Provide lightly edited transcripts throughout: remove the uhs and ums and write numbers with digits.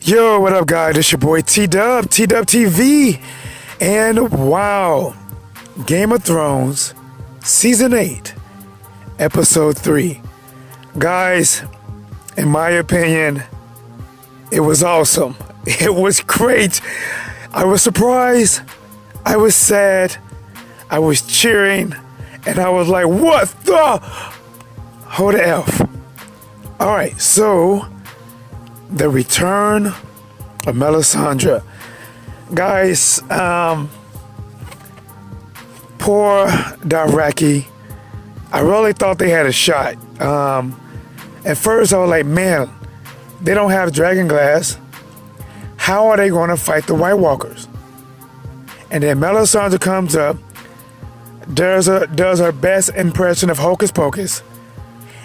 Yo, what up, guys? It's your boy T-Dub, T-Dub TV. And wow, Game of Thrones, Season 8, Episode 3. Guys, in my opinion, it was awesome. It was great. I was surprised. I was sad. I was cheering. And I was like, what the? Hold the F. All right, so the return of Melisandre. Guys, poor Dothraki. I really thought they had a shot. At first, I was like, man, they don't have dragon glass. How are they going to fight the White Walkers? And then Melisandre comes up, does her best impression of Hocus Pocus.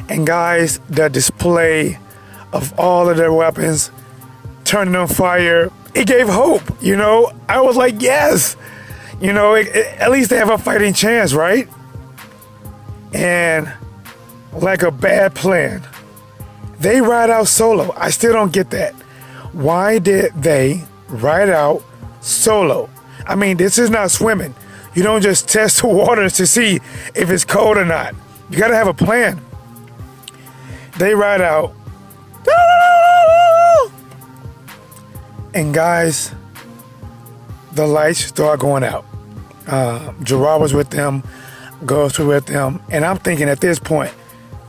And guys, the display of all of their weapons turning on fire, it gave hope, you know? I was like, yes! You know, at least they have a fighting chance, right? And like a bad plan, they ride out solo. I still don't get that. Why did they ride out solo? I mean, this is not swimming. You don't just test the waters to see if it's cold or not. You gotta have a plan. They ride out. And guys, the lights start going out. Gerard was with them, Ghost was with them, and I'm thinking at this point,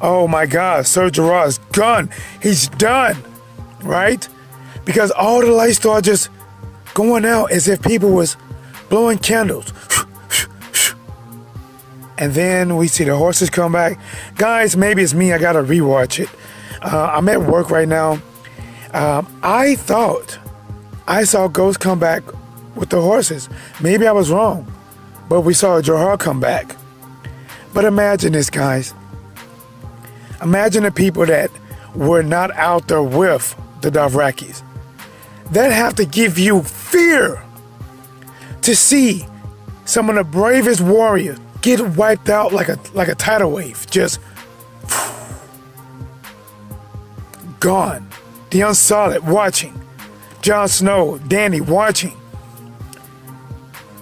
oh my God, Sir Gerard's gone. He's done, right? Because all the lights start just going out as if people was blowing candles. And then we see the horses come back. Guys, maybe it's me. I got to rewatch it. I'm at work right now. I thought I saw Ghost come back with the horses. Maybe I was wrong. But we saw Gerard come back. But imagine this, guys. Imagine the people that were not out there with the Dothrakis. That have to give you fear to see some of the bravest warriors get wiped out like a tidal wave. Just gone. The Unsullied watching. Jon Snow, Dany watching.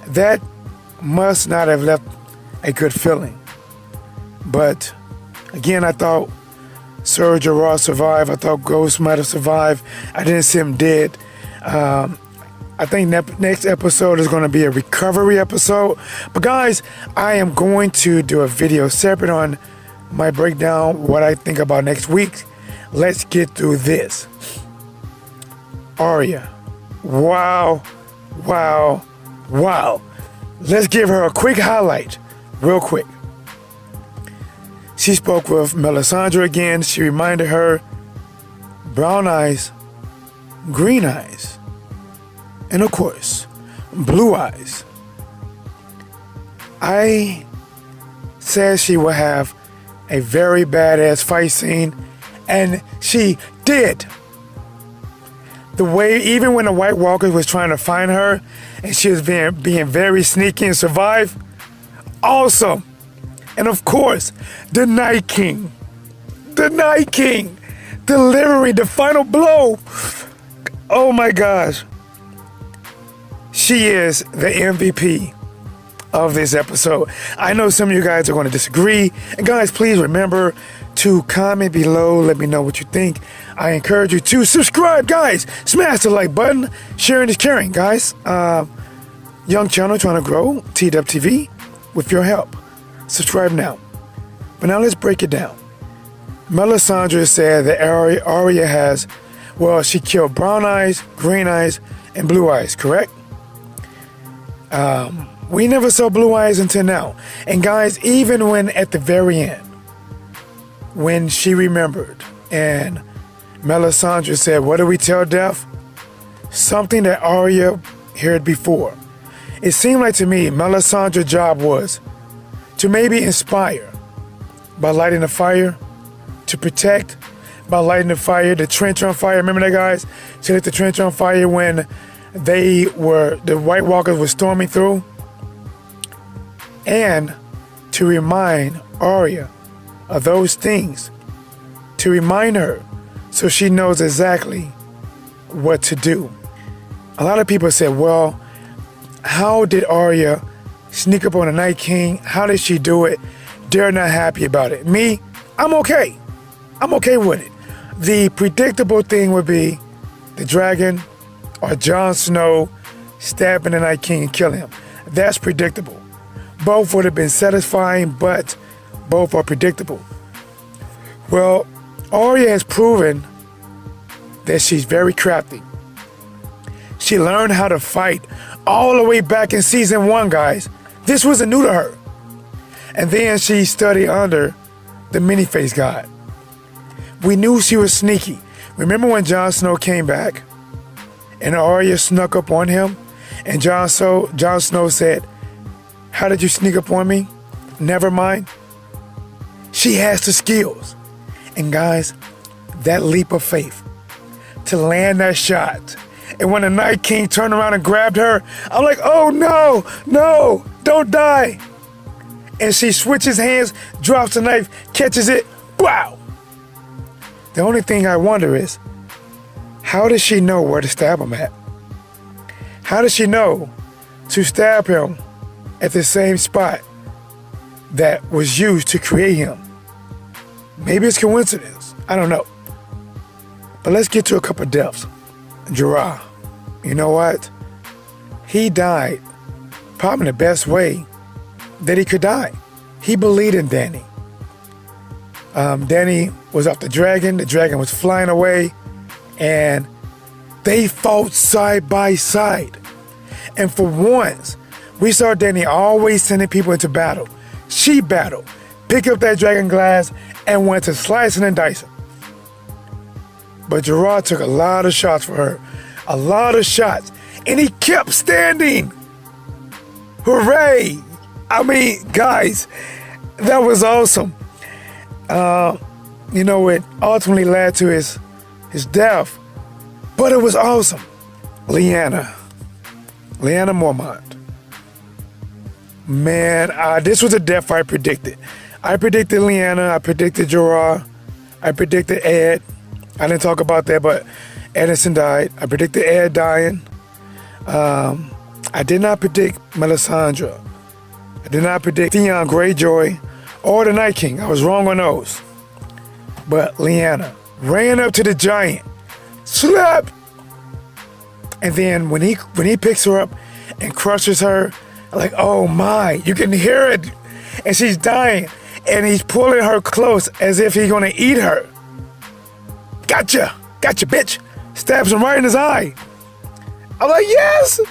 That must not have left a good feeling. But again, I thought Sir Gerard survived. I thought Ghost might have survived. I didn't see him dead. I think next episode is going to be a recovery episode. But guys, I am going to do a video separate on my breakdown, what I think about next week. Let's get through this. Arya. Wow. Wow. Wow. Let's give her a quick highlight. Real quick. She spoke with Melisandre again. She reminded her brown eyes, green eyes, and of course, blue eyes. I said she would have a very badass fight scene, and she did. The way, even when the White Walkers was trying to find her, and she was being very sneaky and survive, awesome. And of course, the Night King. The Night King delivering the final blow. Oh my gosh. She is the MVP of this episode. I know some of you guys are going to disagree. And guys, please remember to comment below. Let me know what you think. I encourage you to subscribe, guys. Smash the like button. Sharing is caring, guys. Young channel trying to grow. T-Dub TV with your help. Subscribe now. But now let's break it down. Melisandre said that Arya has, well, she killed brown eyes, green eyes, and blue eyes, correct? We never saw blue eyes until now. And guys, even when at the very end, when she remembered and Melisandre said, what do we tell Death? Something that Arya heard before. It seemed like to me Melisandre's job was to maybe inspire by lighting the fire, to protect by lighting the fire, the trench on fire. Remember that, guys? She lit the trench on fire when the White Walkers were storming through. And to remind Arya of those things, to remind her so she knows exactly what to do. A lot of people said, well, how did Arya sneak up on the Night King? How did she do it? They're not happy about it. Me, I'm okay. I'm okay with it. The predictable thing would be the dragon or Jon Snow stabbing the Night King and killing him. That's predictable. Both would have been satisfying, but both are predictable. Well, Arya has proven that she's very crafty. She learned how to fight all the way back in season 1, guys. This wasn't new to her. And then she studied under the many-faced god. We knew she was sneaky. Remember when Jon Snow came back and Arya snuck up on him? And Jon Snow said, how did you sneak up on me? Never mind. She has the skills. And guys, that leap of faith to land that shot. And when the Night King turned around and grabbed her, I'm like, oh no, don't die. And she switches hands, drops the knife, catches it, wow. The only thing I wonder is, how does she know where to stab him at? How does she know to stab him at the same spot that was used to create him? Maybe it's coincidence. I don't know. But let's get to a couple of deaths. Jorah, you know what? He died probably the best way that he could die. He believed in Dany. Dany was off the dragon was flying away, and they fought side by side. And for once, we saw Dany always sending people into battle. She battled, picked up that dragon glass, and went to slicing and dicing. But Jorah took a lot of shots for her. A lot of shots. And he kept standing. Hooray! I mean, guys, that was awesome. It ultimately led to his death. But it was awesome. Lyanna Mormont. Man, this was a death I predicted. I predicted Lyanna. I predicted Jorah. I predicted Ed. I didn't talk about that, but Edison died. I predicted Ed dying. I did not predict Melisandre. I did not predict Theon Greyjoy or the Night King. I was wrong on those. But Lyanna ran up to the giant, slap, and then when he picks her up and crushes her, like, oh my, you can hear it, and she's dying, and he's pulling her close as if he's gonna eat her. Gotcha, bitch. Stabs him right in his eye. I'm like, yes,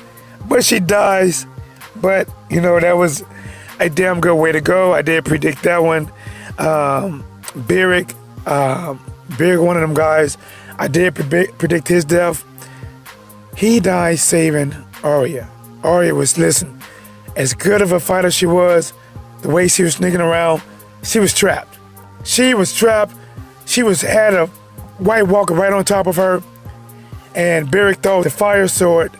but she dies. But that was a damn good way to go. I did predict that one. Beric, one of them guys, I did predict his death. He died saving Arya. Arya was, listen, as good of a fighter she was, the way she was sneaking around, she was trapped. She had a White Walker right on top of her, and Beric throws the fire sword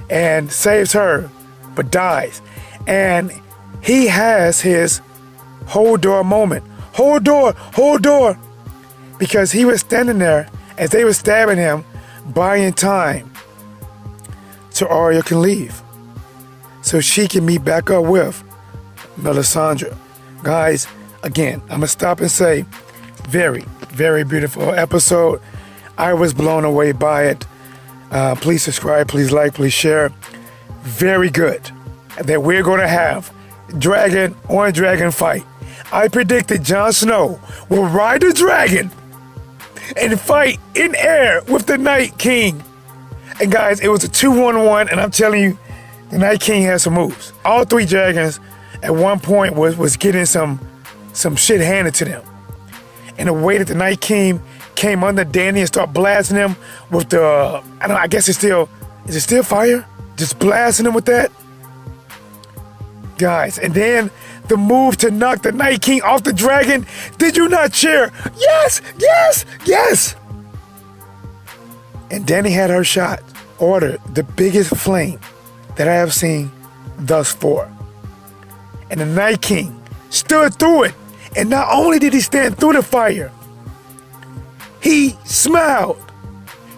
and saves her, but dies. And he has his hold door moment. Hold door, because he was standing there as they were stabbing him, buying time so Arya can leave, so she can meet back up with Melisandre. Guys, again, I'm gonna stop and say, very, very beautiful episode. I was blown away by it. Please subscribe, please like, please share. Very good that we're going to have dragon on dragon fight. I predicted Jon Snow will ride the dragon and fight in air with the Night King. And guys, it was a 2-1-1, and I'm telling you, the Night King has some moves. All three dragons at one point was getting some shit handed to them. And the way that the Night King came under Dany and started blasting him with the, I guess is it still fire? Just blasting him with that? Guys, and then the move to knock the Night King off the dragon. Did you not cheer? Yes! And Dany had her shot. Ordered the biggest flame that I have seen thus far. And the Night King stood through it. And not only did he stand through the fire, he smiled.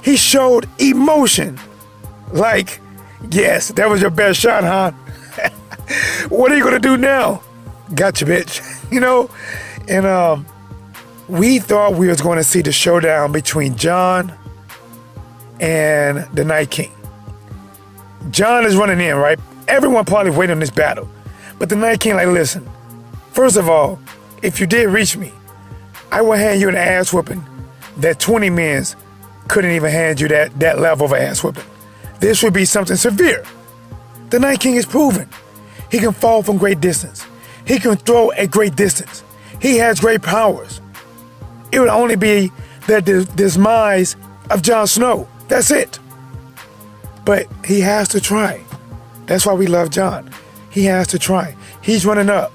He showed emotion. Like, yes, that was your best shot, huh? What are you gonna do now? Gotcha, bitch. And we thought we was gonna see the showdown between Jon and the Night King. Jon is running in, right? Everyone probably waiting on this battle. But the Night King, like, listen, first of all, if you did reach me, I will hand you an ass whooping that 20 men couldn't even hand you that level of ass whooping. This would be something severe. The Night King is proven. He can fall from great distance. He can throw at great distance. He has great powers. It would only be the demise of Jon Snow. That's it. But he has to try. That's why we love Jon. He has to try. He's running up.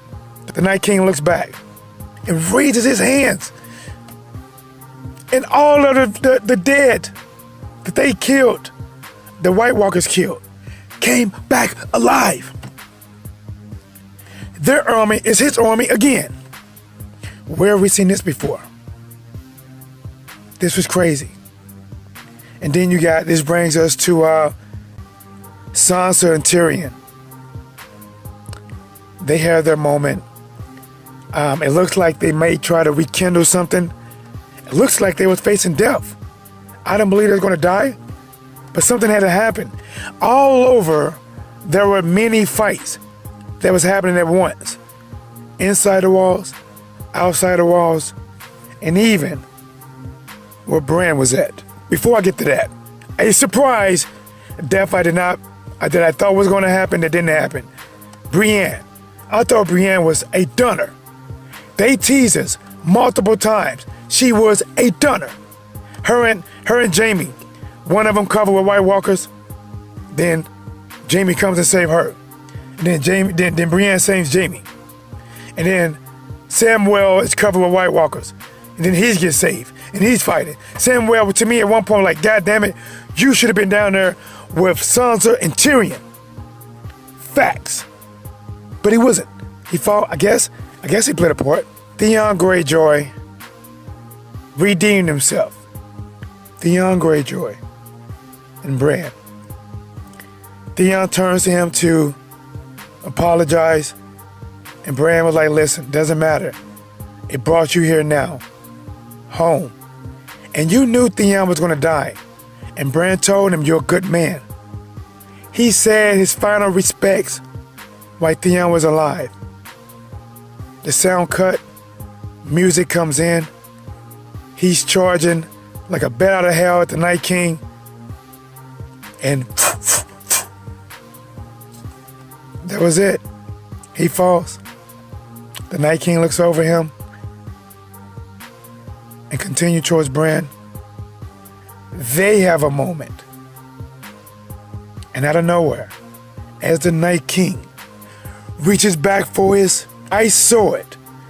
The Night King looks back and raises his hands. And all of the dead that they killed, the White Walkers killed, came back alive. Their army is his army again. Where have we seen this before? This was crazy. And then this brings us to Sansa and Tyrion. They had their moment. It looks like they may try to rekindle something. It looks like they was facing death. I didn't believe they were going to die, but something had to happen. All over, there were many fights that was happening at once. Inside the walls, outside the walls, and even where Bran was at. Before I get to that, a surprise death that I thought was going to happen that didn't happen. Brienne. I thought Brienne was a dunner. They teased us multiple times. She was a dunner. Her and Jaime, one of them covered with White Walkers. Then Jaime comes and saves her. And then Brienne saves Jaime. And then Samwell is covered with White Walkers. And then he gets saved. And he's fighting. Samwell, to me at one point, like, God damn it, you should have been down there with Sansa and Tyrion. Facts. But he wasn't. He fought, I guess he played a part. Theon Greyjoy redeemed himself. Theon Greyjoy and Bran. Theon turns to him to apologize. And Bran was like, listen, doesn't matter. It brought you here now. Home. And you knew Theon was going to die. And Bran told him, you're a good man. He said his final respects while Theon was alive. The sound cut. Music comes in. He's charging like a bat out of hell at the Night King. And that was it. He falls. The Night King looks over him and continues towards Bran. They have a moment. And out of nowhere, as the Night King reaches back for his ice sword,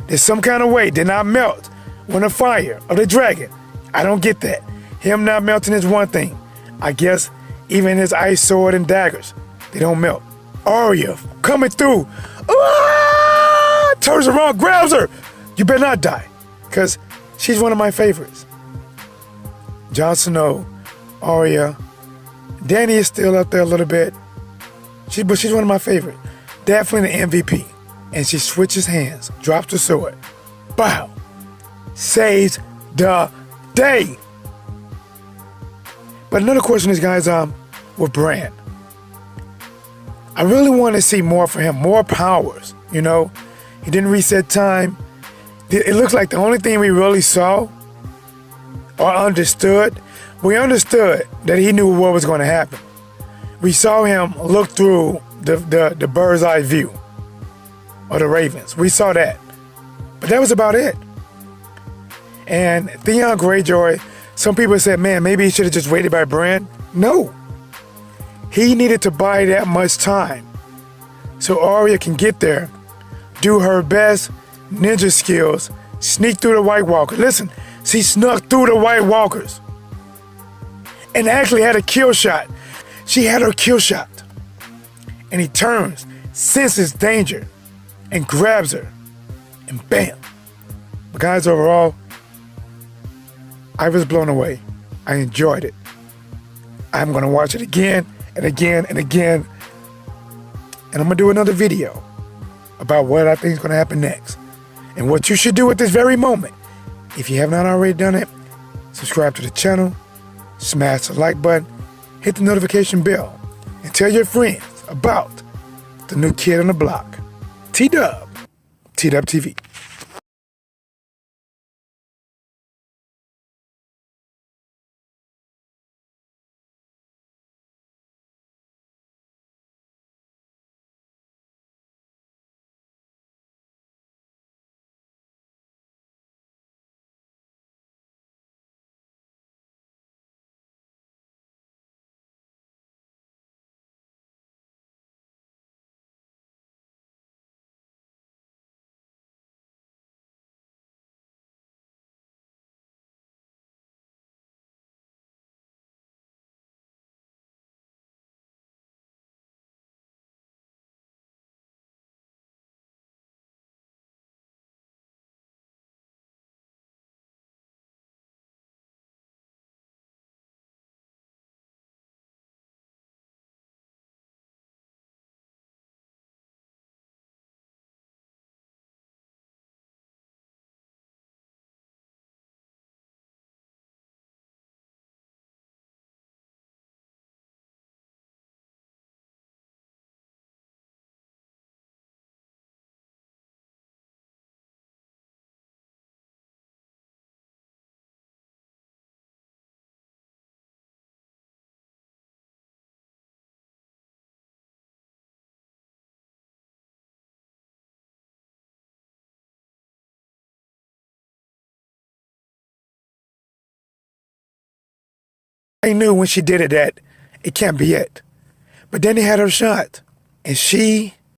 there's some kind of way did not melt when the fire of the dragon. I don't get that. Him not melting is one thing. I guess even his ice sword and daggers, they don't melt. Arya coming through. Turns around, grabs her. You better not die, because she's one of my favorites. Jon Snow, Arya, Dany is still up there a little bit. But she's one of my favorites. Definitely the MVP. And she switches hands, drops the sword. Bow. Saves the day. But another question is, guys, with Bran. I really want to see more from him, more powers, He didn't reset time. It looks like the only thing we really saw or understood, we understood that he knew what was going to happen. We saw him look through the bird's eye view of the Ravens. We saw that. But that was about it. And Theon Greyjoy, some people said, man, maybe he should have just waited by Bran. No. He needed to buy that much time so Arya can get there, do her best ninja skills, sneak through the White Walkers. Listen, she snuck through the White Walkers and actually had a kill shot. She had her kill shot. And he turns, senses danger, and grabs her. And bam. But guys, overall, I was blown away. I enjoyed it. I'm going to watch it again and again and again. And I'm going to do another video about what I think is going to happen next. And what you should do at this very moment, if you have not already done it, subscribe to the channel, smash the like button, hit the notification bell, and tell your friends about the new kid on the block, T-Dub, T-Dub TV. I knew when she did it that it can't be it. But then they had her shot. And she